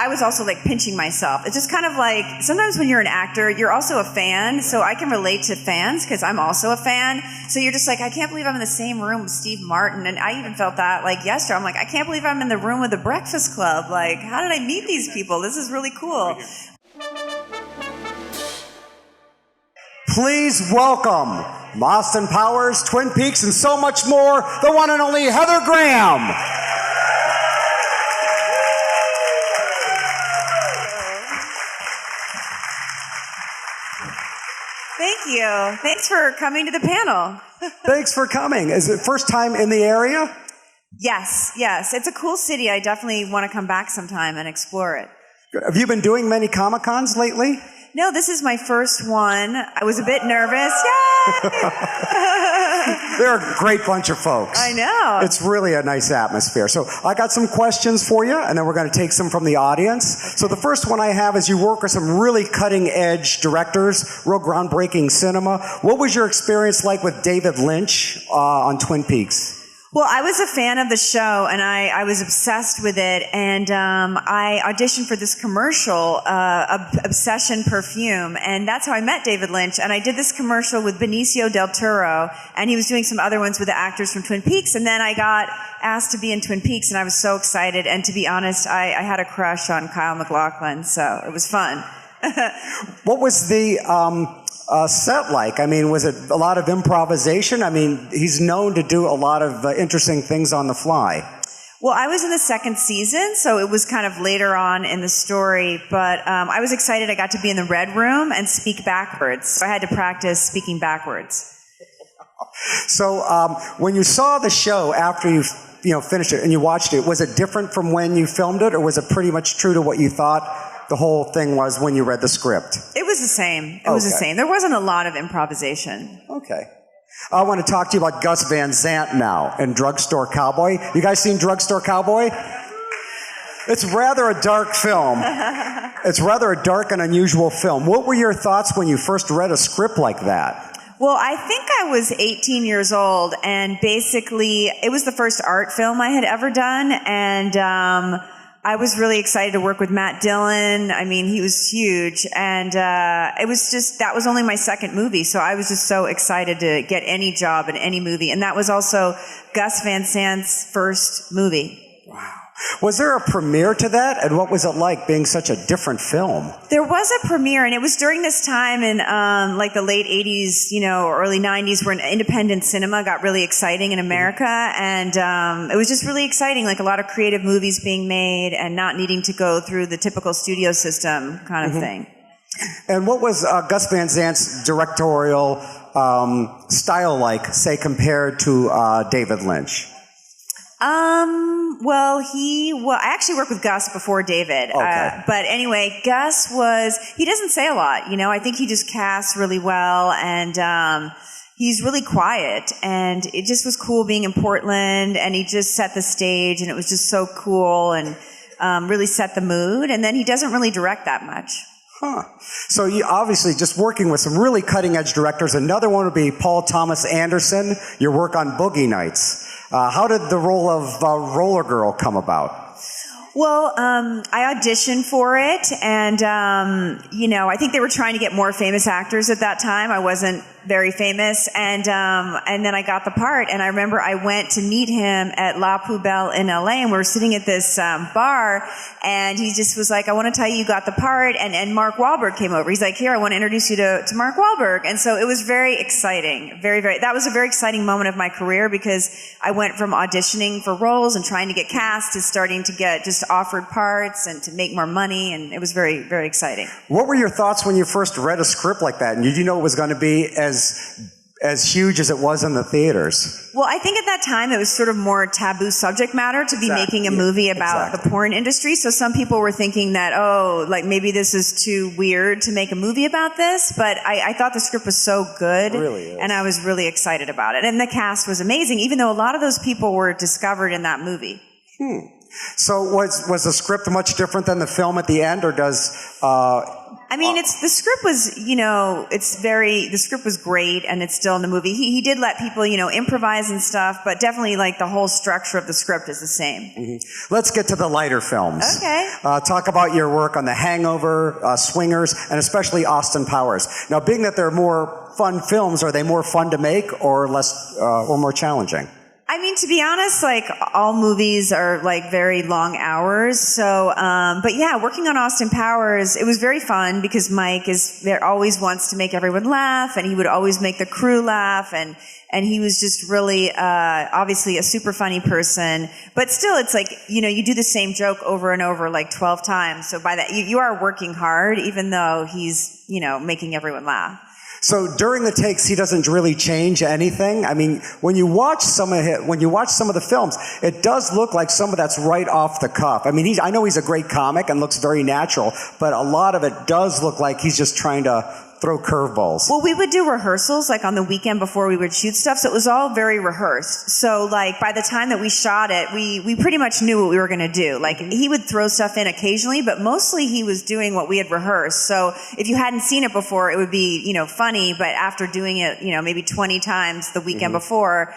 I was also like pinching myself. It's just kind of like, sometimes when you're an actor, you're also a fan, so I can relate to fans because I'm also a fan. So you're just like, I can't believe I'm in the same room with Steve Martin. And I even felt that like yesterday. I'm like, I can't believe I'm in the room with the Breakfast Club. Like, how did I meet these people? This is really cool. Please welcome Austin Powers, Twin Peaks, and so much more, the one and only Heather Graham. Thank you. Thanks for coming to the panel. Thanks for coming. Is it first time in the area? Yes. It's a cool city. I definitely want to come back sometime and explore it. Have you been doing many Comic-Cons lately? No, this is my first one. I was a bit nervous. Yay! They're a great bunch of folks. I know. It's really a nice atmosphere. So I got some questions for you, and then we're going to take some from the audience. So the first one I have is you work with some really cutting-edge directors, real groundbreaking cinema. What was your experience like with David Lynch on Twin Peaks? Well, I was a fan of the show, and I was obsessed with it, and I auditioned for this commercial, Obsession Perfume, and that's how I met David Lynch, and I did this commercial with Benicio del Toro, and he was doing some other ones with the actors from Twin Peaks, and then I got asked to be in Twin Peaks, and I was so excited, and to be honest, I had a crush on Kyle MacLachlan, so it was fun. What was the set like? I mean, was it a lot of improvisation? I mean, he's known to do a lot of interesting things on the fly. Well, I was in the second season, so it was kind of later on in the story, but I was excited I got to be in the Red Room and speak backwards. So I had to practice speaking backwards. So when you saw the show after you finished it and you watched it, was it different from when you filmed it, or was it pretty much true to what you thought the whole thing was when you read the script? It was the same. It was the same. There wasn't a lot of improvisation. Okay. I want to talk to you about Gus Van Sant now in Drugstore Cowboy. You guys seen Drugstore Cowboy? It's rather a dark film. It's rather a dark and unusual film. What were your thoughts when you first read a script like that? Well, I think I was 18 years old, and basically it was the first art film I had ever done, and I was really excited to work with Matt Dillon. I mean, he was huge. And it was just, that was only my second movie. So I was just so excited to get any job in any movie. And that was also Gus Van Sant's first movie. Wow. Was there a premiere to that? And what was it like being such a different film? There was a premiere, and it was during this time in like the late 80s, or early 90s, when independent cinema got really exciting in America. And it was just really exciting, like a lot of creative movies being made and not needing to go through the typical studio system kind of thing. And what was Gus Van Sant's directorial style like, say, compared to David Lynch? I actually worked with Gus before David. Okay. But anyway, Gus he doesn't say a lot, I think he just casts really well, and he's really quiet, and it just was cool being in Portland, and he just set the stage, and it was just so cool, and really set the mood, and then he doesn't really direct that much. Huh. So you obviously just working with some really cutting-edge directors. Another one would be Paul Thomas Anderson, your work on Boogie Nights. How did the role of Roller Girl come about? Well, I auditioned for it, and, I think they were trying to get more famous actors at that time. I wasn't very famous, and then I got the part, and I remember I went to meet him at La Poubelle in LA, and we were sitting at this bar, and he just was like, I want to tell you got the part, and Mark Wahlberg came over. He's like, here, I want to introduce you to Mark Wahlberg, and so it was very exciting, that was a very exciting moment of my career, because I went from auditioning for roles and trying to get cast to starting to get just offered parts and to make more money, and it was very, very exciting. What were your thoughts when you first read a script like that, and did you know it was going to be as huge as it was in the theaters? Well, I think at that time it was sort of more taboo subject matter to be making a movie about the porn industry. So some people were thinking that, maybe this is too weird to make a movie about this. But I thought the script was so good. It really is. And I was really excited about it. And the cast was amazing, even though a lot of those people were discovered in that movie. So was the script much different than the film at the end, or does... I mean, the script was, the script was great, and it's still in the movie. He did let people, improvise and stuff, but definitely like the whole structure of the script is the same. Mm-hmm. Let's get to the lighter films. Okay. Talk about your work on The Hangover, Swingers, and especially Austin Powers. Now, being that they're more fun films, are they more fun to make or less, or more challenging? I mean, to be honest, like all movies are like very long hours. So, but yeah, working on Austin Powers, it was very fun because Mike always wants to make everyone laugh, and he would always make the crew laugh, and he was just really, obviously a super funny person. But still, it's like, you do the same joke over and over like 12 times. So by that, you are working hard, even though he's, making everyone laugh. So during the takes, he doesn't really change anything. I mean, when you watch some of the films, it does look like some of that's right off the cuff. I mean, I know he's a great comic and looks very natural, but a lot of it does look like he's just trying to throw curveballs. Well, we would do rehearsals like on the weekend before we would shoot stuff, so it was all very rehearsed. So like by the time that we shot it, we pretty much knew what we were going to do. Like he would throw stuff in occasionally, but mostly he was doing what we had rehearsed. So if you hadn't seen it before, it would be, funny, but after doing it, maybe 20 times the weekend before,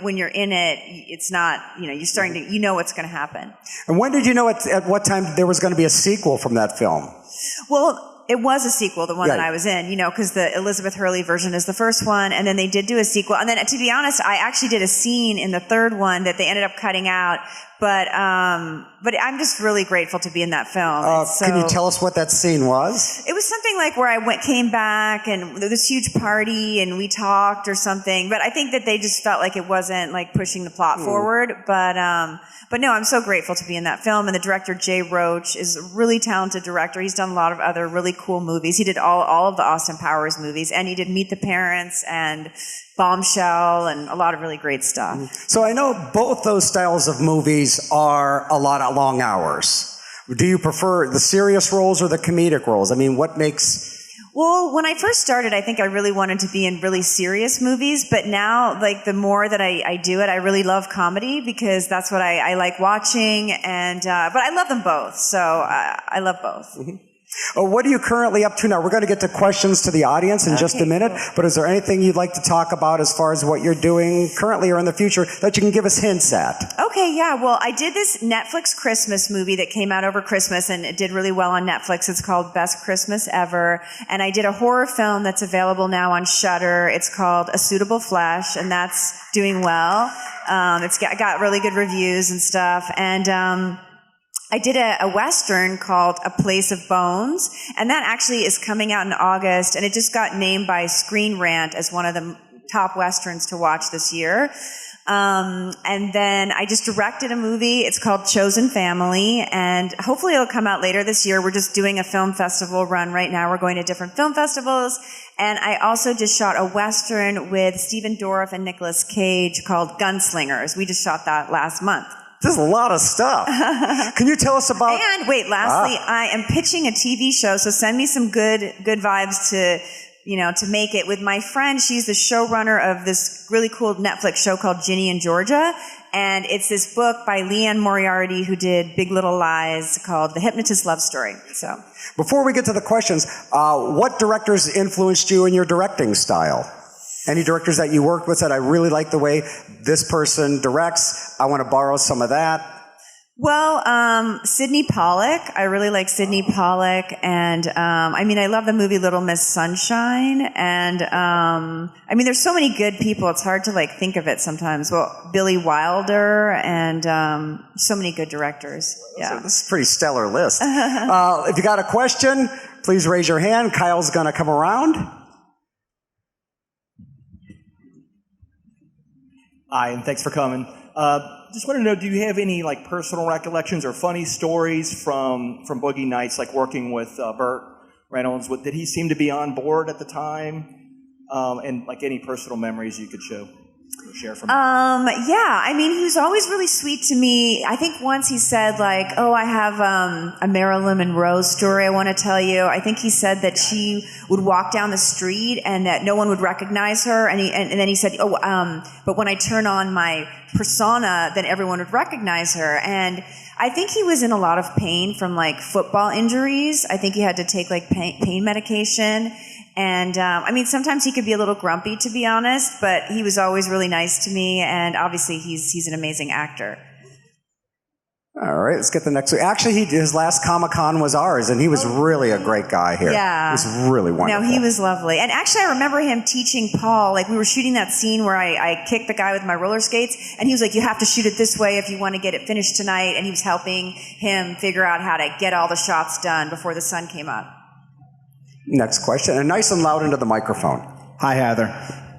when you're in it, it's not, you're starting to, what's going to happen. And when did you know at what time there was going to be a sequel from that film? Well, it was a sequel, the one that I was in, because the Elizabeth Hurley version is the first one, and then they did do a sequel. And then, to be honest, I actually did a scene in the third one that they ended up cutting out. But I'm just really grateful to be in that film. Can you tell us what that scene was? It was something like where I came back, and there was this huge party, and we talked or something. But I think that they just felt like it wasn't like pushing the plot forward. But no, I'm so grateful to be in that film. And the director, Jay Roach, is a really talented director. He's done a lot of other really cool movies. He did all of the Austin Powers movies, and he did Meet the Parents and Bombshell and a lot of really great stuff. So I know both those styles of movies are a lot of long hours. Do you prefer the serious roles or the comedic roles? I mean, what makes... Well, when I first started, I think I really wanted to be in really serious movies, but now, like, the more that I do it, I really love comedy because that's what I like watching, and but I love them both, so I love both. Mm-hmm. What are you currently up to now? We're going to get to questions to the audience in just a minute, but is there anything you'd like to talk about as far as what you're doing currently or in the future that you can give us hints at? Okay, yeah. Well, I did this Netflix Christmas movie that came out over Christmas, and it did really well on Netflix. It's called Best Christmas Ever. And I did a horror film that's available now on Shudder. It's called A Suitable Flesh, and that's doing well. It's got really good reviews and stuff. And I did a Western called A Place of Bones, and that actually is coming out in August, and it just got named by Screen Rant as one of the top Westerns to watch this year. And then I just directed a movie. It's called Chosen Family, and hopefully it'll come out later this year. We're just doing a film festival run right now. We're going to different film festivals. And I also just shot a Western with Stephen Dorff and Nicolas Cage called Gunslingers. We just shot that last month. There's a lot of stuff. Can you tell us about... And wait, lastly, I am pitching a TV show, so send me some good vibes to make it with my friend. She's the showrunner of this really cool Netflix show called Ginny and Georgia, and it's this book by Leanne Moriarty, who did Big Little Lies, called The Hypnotist Love Story. So, before we get to the questions, what directors influenced you in your directing style? Any directors that you worked with that I really like the way this person directs, I want to borrow some of that? Well, Sidney Pollack. I really like Sidney Pollack, and I love the movie Little Miss Sunshine, and there's so many good people. It's hard to think of it sometimes. Well, Billy Wilder, and so many good directors. Yeah, so this is a pretty stellar list. If you got a question, please raise your hand. Kyle's going to come around. Hi, and thanks for coming. Just want to know, do you have any personal recollections or funny stories from Boogie Nights, working with Burt Reynolds? Did he seem to be on board at the time? And any personal memories you could show? Share from Yeah, I mean, he was always really sweet to me. I think once he said like, "Oh, I have a Marilyn Monroe story I want to tell you." I think he said that she would walk down the street and that no one would recognize her, and then he said, "Oh, but when I turn on my persona, then everyone would recognize her." And I think he was in a lot of pain from like football injuries. I think he had to take like pain medication. And I mean, sometimes he could be a little grumpy, to be honest, but he was always really nice to me, and obviously he's an amazing actor. All right, let's get the next one. Actually, his last Comic-Con was ours, and he was really a great guy here. Yeah. He was really wonderful. No, he was lovely. And actually, I remember him teaching Paul, like we were shooting that scene where I kicked the guy with my roller skates, and he was like, "You have to shoot it this way if you want to get it finished tonight," and he was helping him figure out how to get all the shots done before the sun came up. Next question, and nice and loud into the microphone. Hi, Heather.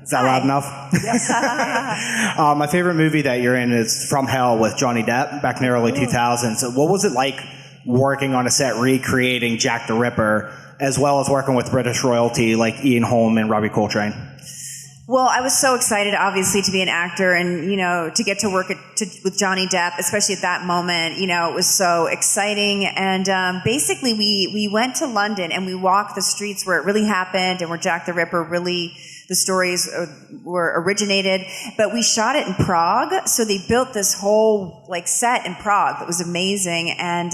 Is that loud enough? Yes. My favorite movie that you're in is From Hell with Johnny Depp back in the early 2000s. So what was it like working on a set recreating Jack the Ripper, as well as working with British royalty like Ian Holm and Robbie Coltrane? Well, I was so excited, obviously, to be an actor and, to get to work with Johnny Depp, especially at that moment. It was so exciting. And basically, we went to London and we walked the streets where it really happened and where Jack the Ripper really, the stories were originated. But we shot it in Prague, so they built this whole set in Prague that was amazing. And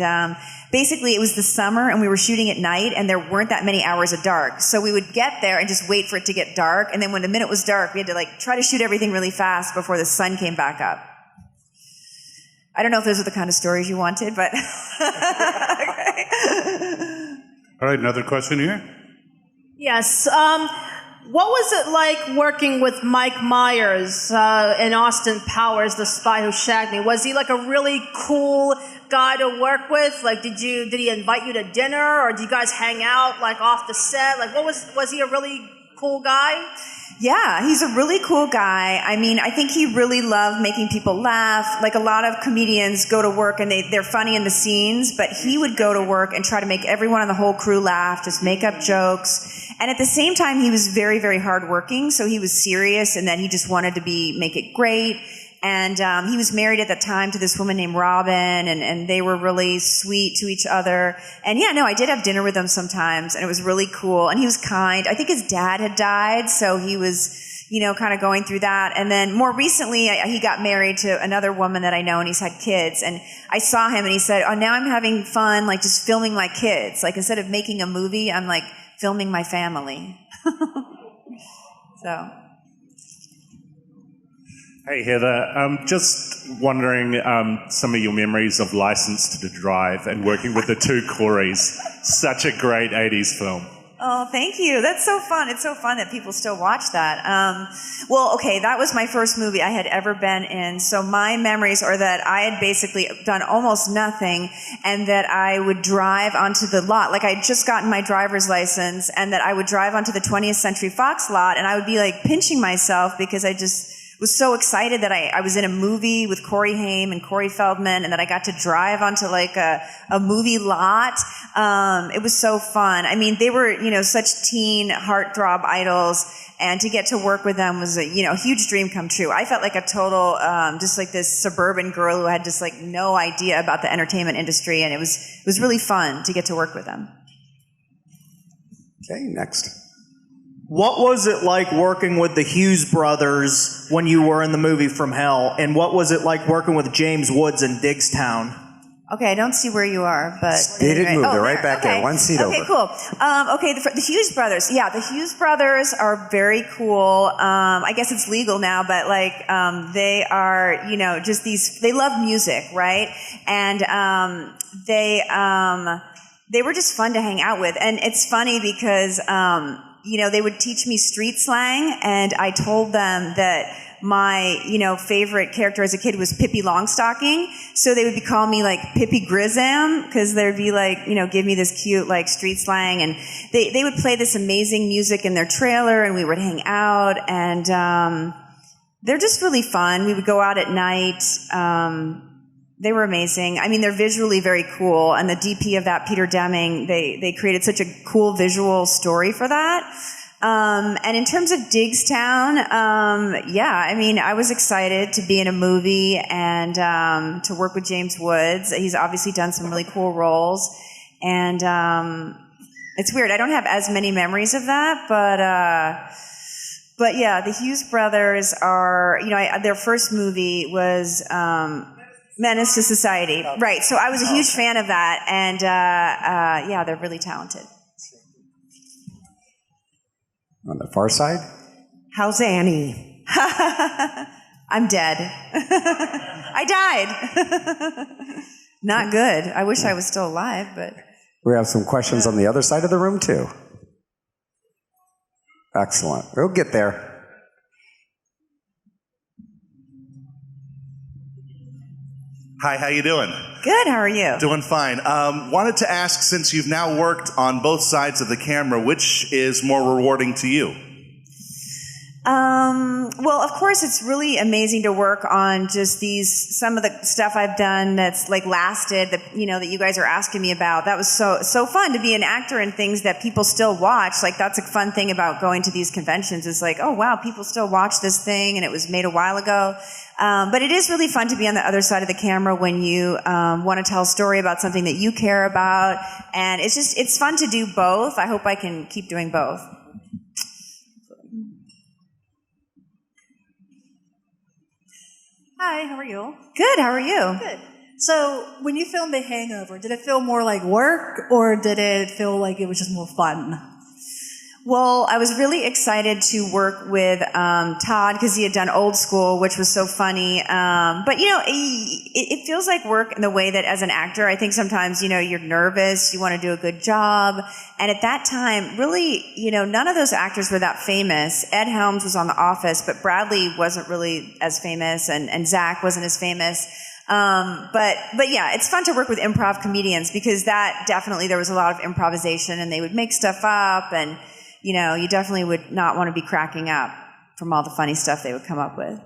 basically, it was the summer and we were shooting at night and there weren't that many hours of dark. So we would get there and just wait for it to get dark. And then when the minute was dark, we had to try to shoot everything really fast before the sun came back up. I don't know if those are the kind of stories you wanted, but okay. All right, another question here. Yes. What was it like working with Mike Myers in Austin Powers, The Spy Who Shagged Me? Was he a really cool guy to work with? Did he invite you to dinner, or did you guys hang out off the set? Was he a really cool guy? Yeah, he's a really cool guy. I mean, I think he really loved making people laugh. A lot of comedians go to work and they're funny in the scenes, but he would go to work and try to make everyone on the whole crew laugh, just make up jokes. And at the same time, he was very, very hardworking, so he was serious and that he just wanted to make it great. And he was married at the time to this woman named Robin, and they were really sweet to each other. And yeah, no, I did have dinner with him sometimes, and it was really cool. And he was kind. I think his dad had died, so he was, kind of going through that. And then more recently, he got married to another woman that I know, and he's had kids. And I saw him, and he said, "Oh, now I'm having fun, just filming my kids. Instead of making a movie, I'm filming my family." So. Hey, Heather. Just wondering some of your memories of License to Drive and working with the two Coreys. Such a great 80s film. Oh, thank you. That's so fun. It's so fun that people still watch that. Well, okay, that was my first movie I had ever been in. So my memories are that I had basically done almost nothing and that I would drive onto the lot. I had just gotten my driver's license and that I would drive onto the 20th Century Fox lot and I would be pinching myself because I just was so excited that I was in a movie with Corey Haim and Corey Feldman and that I got to drive onto a movie lot. It was so fun. I mean, they were, such teen heartthrob idols, and to get to work with them was a huge dream come true. I felt like a total, just this suburban girl who had just no idea about the entertainment industry, and it was really fun to get to work with them. Okay, next. What was it like working with the Hughes brothers when you were in the movie From Hell? And what was it like working with James Woods in Diggstown? Okay, I don't see where you are, but... They didn't move. They're right back there. One seat over. Okay, cool. The Hughes brothers. Yeah, the Hughes brothers are very cool. I guess it's legal now, but they are, just these... They love music, right? And they were just fun to hang out with. And it's funny because... they would teach me street slang, and I told them that my, favorite character as a kid was Pippi Longstocking, so they would call me Pippi Grisam, because they'd be give me this cute street slang, and they would play this amazing music in their trailer, and we would hang out, and they're just really fun. We would go out at night. They were amazing. I mean, they're visually very cool, and the DP of that, Peter Deming, they created such a cool visual story for that. And in terms of Digstown, yeah, I mean, I was excited to be in a movie and to work with James Woods. He's obviously done some really cool roles. And it's weird. I don't have as many memories of that, but yeah, the Hughes brothers are, their first movie was Menace to Society. Right. So I was a huge fan of that. And yeah, they're really talented. On the far side? How's Annie? I'm dead. I died. Not good. I wish I was still alive, but... We have some questions on the other side of the room, too. Excellent. We'll get there. Hi, how you doing? Good, how are you? Doing fine. Wanted to ask, since you've now worked on both sides of the camera, which is more rewarding to you? Well, of course, it's really amazing to work on just some of the stuff I've done that's like lasted, that you guys are asking me about. That was so fun to be an actor in things that people still watch. Like, that's a fun thing about going to these conventions, is like, oh wow, people still watch this thing and it was made a while ago. But it is really fun to be on the other side of the camera when you want to tell a story about something that you care about. And it's fun to do both. I hope I can keep doing both. Hi, how are you? Good, how are you? Good. So, when you filmed The Hangover, did it feel more like work, or did it feel like it was just more fun? Well, I was really excited to work with Todd because he had done Old School, which was so funny. But, it feels like work in the way that as an actor, I think sometimes, you're nervous, you want to do a good job. And at that time, really, none of those actors were that famous. Ed Helms was on The Office, but Bradley wasn't really as famous, and Zach wasn't as famous. But yeah, it's fun to work with improv comedians because there was a lot of improvisation and they would make stuff up, and you definitely would not want to be cracking up from all the funny stuff they would come up with.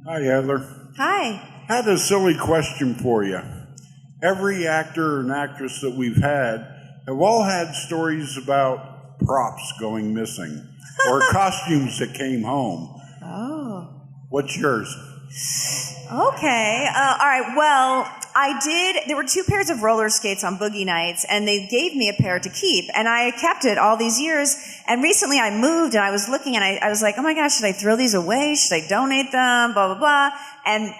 Hi, Heather. Hi. I had a silly question for you. Every actor and actress that we've had have all had stories about props going missing or costumes that came home. Oh. What's yours? Okay. All right. Well, there were 2 pairs of roller skates on Boogie Nights, and they gave me a pair to keep, and I kept it all these years. And recently I moved, and I was looking, and I was like, oh my gosh, should I throw these away? Should I donate them? Blah, blah, blah. And,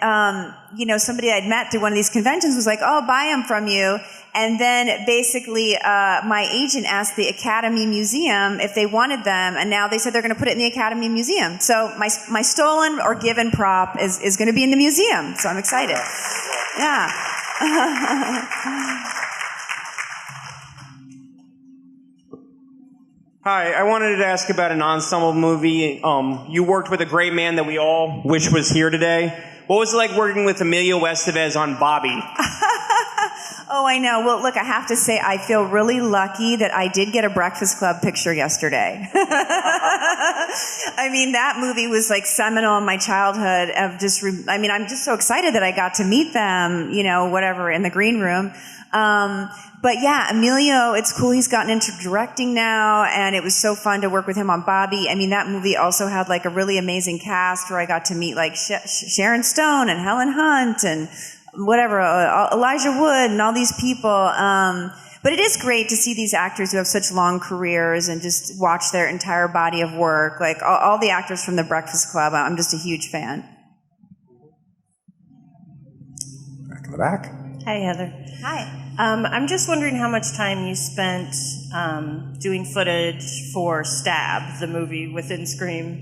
somebody I'd met through one of these conventions was like, oh, I'll buy them from you. And then basically my agent asked the Academy Museum if they wanted them, and now they said they're going to put it in the Academy Museum. So my stolen or given prop is going to be in the museum, so I'm excited. Yeah. Hi, I wanted to ask about an ensemble movie. You worked with a great man that we all wish was here today. What was it like working with Emilio Estevez on Bobby? Oh, I know. Well, look, I have to say, I feel really lucky that I did get a Breakfast Club picture yesterday. I mean, that movie was like seminal in my childhood. I'm just so excited that I got to meet them, whatever, in the green room. But yeah, Emilio, it's cool. He's gotten into directing now, and it was so fun to work with him on Bobby. I mean, that movie also had like a really amazing cast where I got to meet like Sharon Stone and Helen Hunt and whatever, Elijah Wood and all these people. But it is great to see these actors who have such long careers and just watch their entire body of work. Like all the actors from The Breakfast Club, I'm just a huge fan. Back in the back. Hi, Heather. Hi. I'm just wondering how much time you spent doing footage for Stab, the movie within Scream,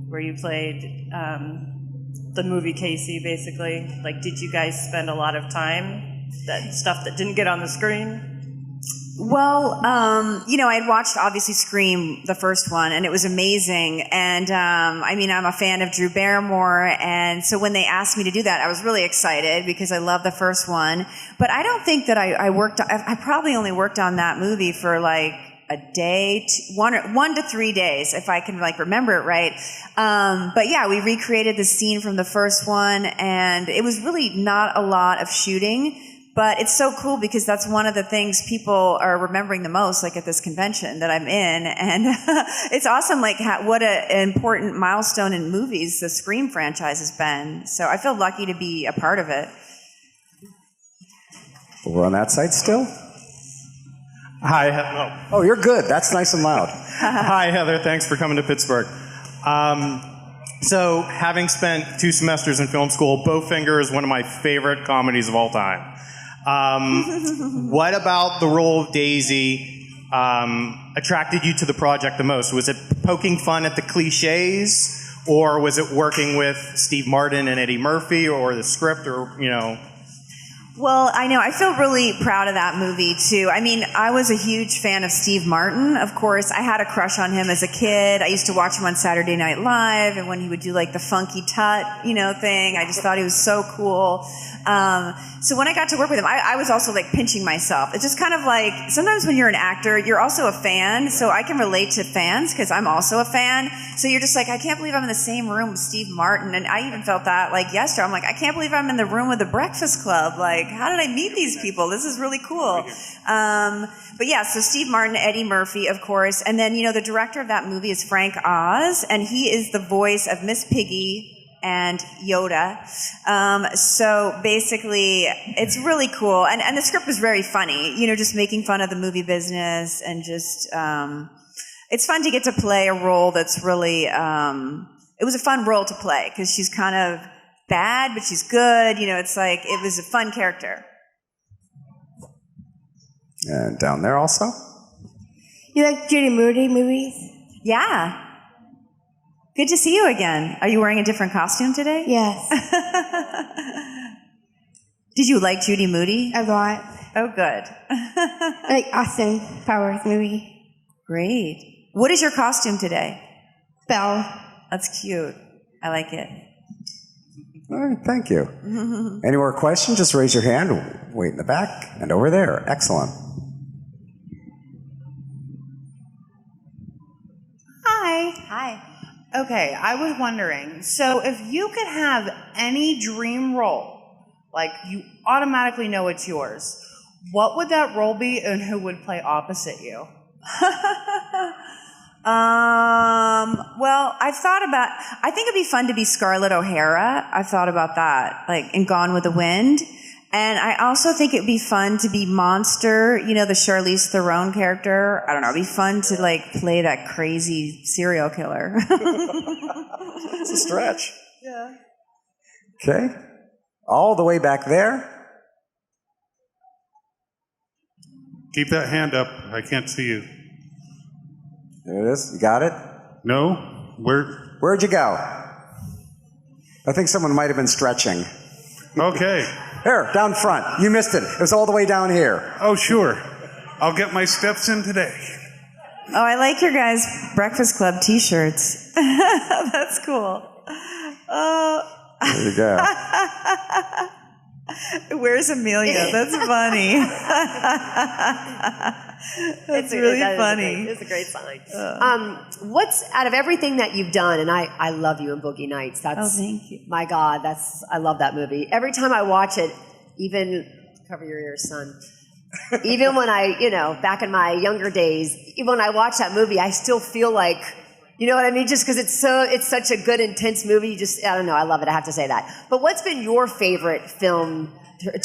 where you played the movie Casey, basically. Like, did you guys spend a lot of time, that stuff that didn't get on the screen? Well, I had watched, obviously, Scream, the first one, and it was amazing. And, I'm a fan of Drew Barrymore, and so when they asked me to do that, I was really excited because I love the first one. But I don't think that I probably only worked on that movie for, like, a day, 1 to 3 days, if I can, like, remember it right. But yeah, we recreated the scene from the first one, and it was really not a lot of shooting. But it's so cool because that's one of the things people are remembering the most, like at this convention that I'm in. And it's awesome, like what an important milestone in movies the Scream franchise has been. So I feel lucky to be a part of it. We're on that side still? Hi. Oh, you're good. That's nice and loud. Hi, Heather. Thanks for coming to Pittsburgh. So, having spent 2 semesters in film school, Bowfinger is one of my favorite comedies of all time. What about the role of Daisy attracted you to the project the most? Was it poking fun at the cliches, or was it working with Steve Martin and Eddie Murphy, or the script, or, you know? Well, I know. I feel really proud of that movie, too. I mean, I was a huge fan of Steve Martin, of course. I had a crush on him as a kid. I used to watch him on Saturday Night Live, and when he would do, like, the funky tut, thing, I just thought he was so cool. So when I got to work with him, I was also, like, pinching myself. It's just kind of like, sometimes when you're an actor, you're also a fan, so I can relate to fans, because I'm also a fan. So you're just like, I can't believe I'm in the same room with Steve Martin. And I even felt that, like, yesterday. I'm like, I can't believe I'm in the room with the Breakfast Club. Like, how did I meet these people? This is really cool. But yeah, so Steve Martin, Eddie Murphy, of course. And then, the director of that movie is Frank Oz, and he is the voice of Miss Piggy and Yoda. So basically, it's really cool. And the script was very funny, just making fun of the movie business and just, it's fun to get to play a role that's really, it was a fun role to play because she's kind of bad, but she's good. It's like, it was a fun character. And down there also? You like Judy Moody movies? Yeah. Good to see you again. Are you wearing a different costume today? Yes. Did you like Judy Moody? A lot. Oh, good. I like Austin Powers movie. Great. What is your costume today? Belle. That's cute. I like it. All right, thank you. Any more questions? Just raise your hand. Wait in the back and over there. Excellent. Hi. Hi. Okay, I was wondering, so if you could have any dream role, like you automatically know it's yours, what would that role be and who would play opposite you? Well, I think it'd be fun to be Scarlett O'Hara. I've thought about that, like in Gone with the Wind. And I also think it'd be fun to be Monster, the Charlize Theron character. I don't know, it'd be fun to like play that crazy serial killer. It's a stretch. Yeah. Okay. All the way back there. Keep that hand up. I can't see you. There it is. You got it? No? Where'd you go? I think someone might have been stretching. Okay. Here, down front. You missed it. It was all the way down here. Oh, sure. I'll get my steps in today. Oh, I like your guys' Breakfast Club t-shirts. That's cool. There you go. Where's Amelia? That's funny. That's really funny. It's a great sign. What's out of everything that you've done, and I love you in Boogie Nights. That's, thank you. My God, I love that movie. Every time I watch it, even cover your ears, son. Even when back in my younger days, even when I watch that movie, I still feel like, you know what I mean? Just because it's such a good, intense movie. I don't know. I love it. I have to say that. But what's been your favorite film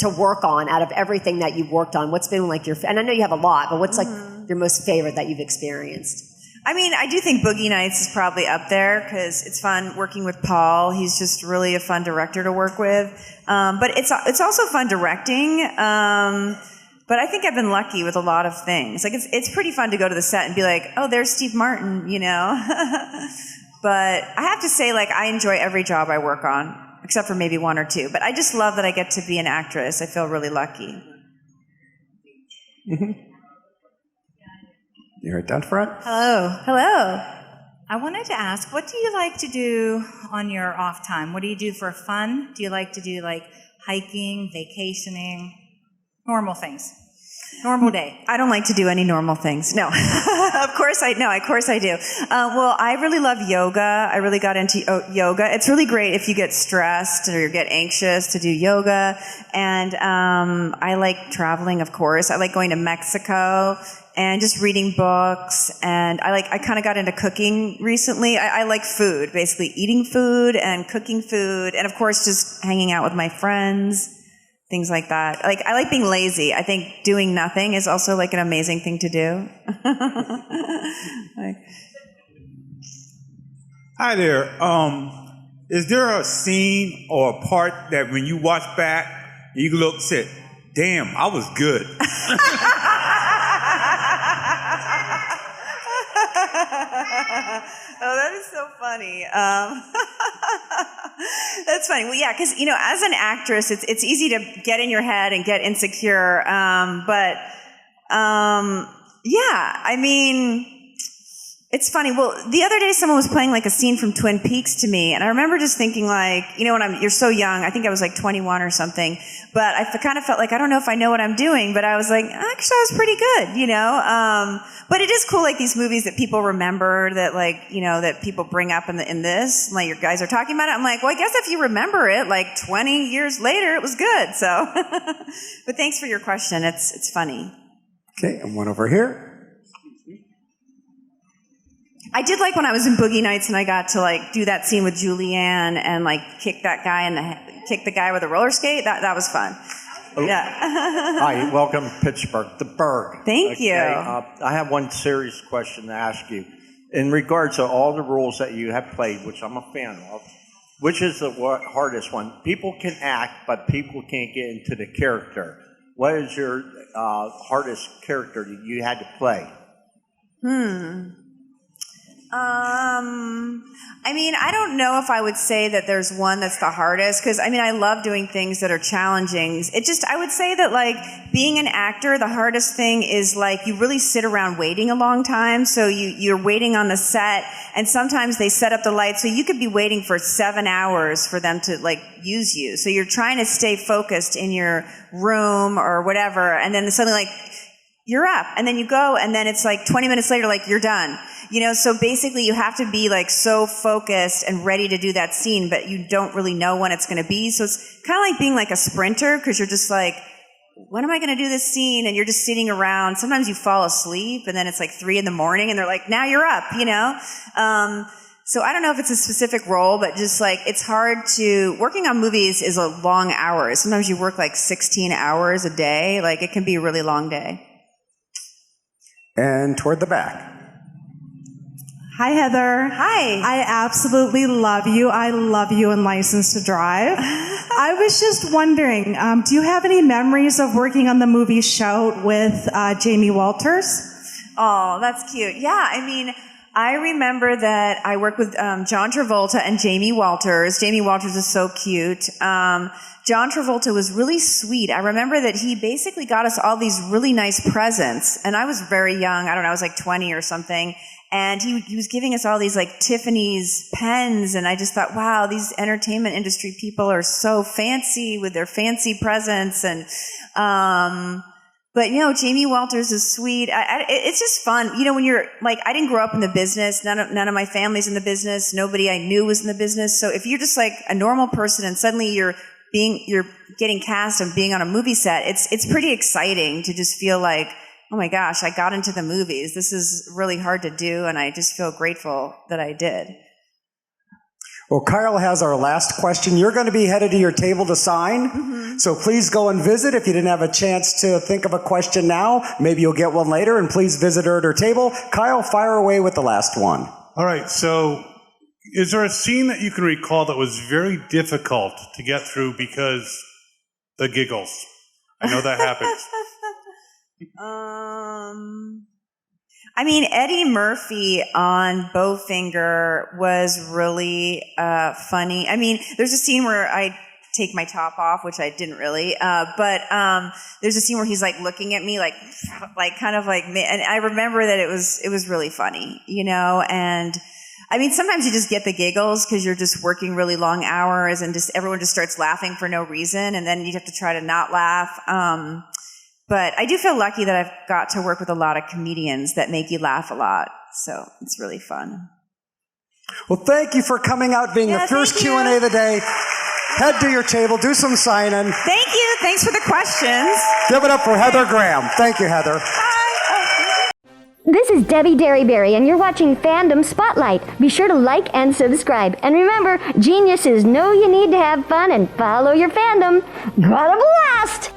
to work on out of everything that you've worked on? What's been like and I know you have a lot, but what's like your most favorite that you've experienced? I mean, I do think Boogie Nights is probably up there because it's fun working with Paul. He's just really a fun director to work with. But it's also fun directing. But I think I've been lucky with a lot of things. Like it's pretty fun to go to the set and be like, oh, there's Steve Martin, But I have to say, like, I enjoy every job I work on, except for maybe one or two. But I just love that I get to be an actress. I feel really lucky. You're right down front. Hello. Hello. I wanted to ask, what do you like to do on your off time? What do you do for fun? Do you like to do like hiking, vacationing, normal things? Normal day. I don't like to do any normal things. No, of course I do. Well, I really love yoga. I really got into yoga. It's really great if you get stressed or you get anxious to do yoga. And I like traveling, of course. I like going to Mexico and just reading books. And I kind of got into cooking recently. I like food, basically eating food and cooking food, and of course just hanging out with my friends. Things like that. I like being lazy. I think doing nothing is also like an amazing thing to do. Hi there. Is there a scene or a part that when you watch back, you look and say, damn, I was good? Oh, that is so funny. That's funny. Well, yeah, because, as an actress, it's easy to get in your head and get insecure. Yeah, I mean, it's funny. Well, the other day someone was playing like a scene from Twin Peaks to me, and I remember just thinking you're so young. I think I was like 21 or something, but I kind of felt like I don't know if I know what I'm doing, but I was like, actually, I was pretty good, But it is cool, like these movies that people remember that that people bring up in this, like your guys are talking about it. I'm like, well, I guess if you remember it, like 20 years later, it was good. So, but thanks for your question. It's funny. Okay, and one over here. I did like when I was in Boogie Nights and I got to do that scene with Julianne and kick the guy with a roller skate. That was fun. Yeah. Hi, welcome to Pittsburgh, the Berg. Thank you. I have one serious question to ask you. In regards to all the roles that you have played, which I'm a fan of, which is the hardest one? People can act, but people can't get into the character. What is your hardest character that you had to play? I mean, I don't know if I would say that there's one that's the hardest, because I love doing things that are challenging. I would say that being an actor, the hardest thing is you really sit around waiting a long time. So you're waiting on the set, and sometimes they set up the lights, so you could be waiting for 7 hours for them to use you. So you're trying to stay focused in your room or whatever, and then suddenly you're up, and then you go, and then it's 20 minutes later, you're done. So basically you have to be so focused and ready to do that scene, but you don't really know when it's going to be. So it's kind of like being a sprinter, because you're just when am I going to do this scene? And you're just sitting around. Sometimes you fall asleep, and then it's 3 a.m, and they're now you're up, So I don't know if it's a specific role, but just it's hard working on movies is a long hours. Sometimes you work 16 hours a day. It can be a really long day. And toward the back. Hi, Heather. Hi. I absolutely love you. I love you in License to Drive. I was just wondering, do you have any memories of working on the movie Shout with Jamie Walters? Oh, that's cute. Yeah, I remember that I worked with John Travolta and Jamie Walters. Jamie Walters is so cute. John Travolta was really sweet. I remember that he basically got us all these really nice presents. And I was very young. I don't know, I was 20 or something. And he was giving us all these Tiffany's pens. And I just thought, wow, these entertainment industry people are so fancy with their fancy presents. And, but Jamie Walters is sweet. It's just fun. When you're I didn't grow up in the business. None of my family's in the business. Nobody I knew was in the business. So if you're just a normal person and suddenly you're getting cast and being on a movie set, it's pretty exciting to just feel oh my gosh, I got into the movies. This is really hard to do, and I just feel grateful that I did. Well, Kyle has our last question. You're going to be headed to your table to sign, so please go and visit. If you didn't have a chance to think of a question now, maybe you'll get one later, and please visit her at her table. Kyle, fire away with the last one. All right, so is there a scene that you can recall that was very difficult to get through because the giggles? I know that happens. Eddie Murphy on Bowfinger was really funny. There's a scene where I take my top off, which I didn't really, but there's a scene where he's looking at me and I remember that it was really funny, and sometimes you just get the giggles because you're just working really long hours and everyone just starts laughing for no reason, and then you have to try to not laugh. But I do feel lucky that I've got to work with a lot of comedians that make you laugh a lot. So it's really fun. Well, thank you for coming out, being the first Q&A of the day. Head to your table, do some signing. Thank you. Thanks for the questions. Give it up for Heather Graham. Thank you, Heather. This is Debbie Derryberry, and you're watching Fandom Spotlight. Be sure to like and subscribe. And remember, geniuses know you need to have fun and follow your fandom. Got a blast!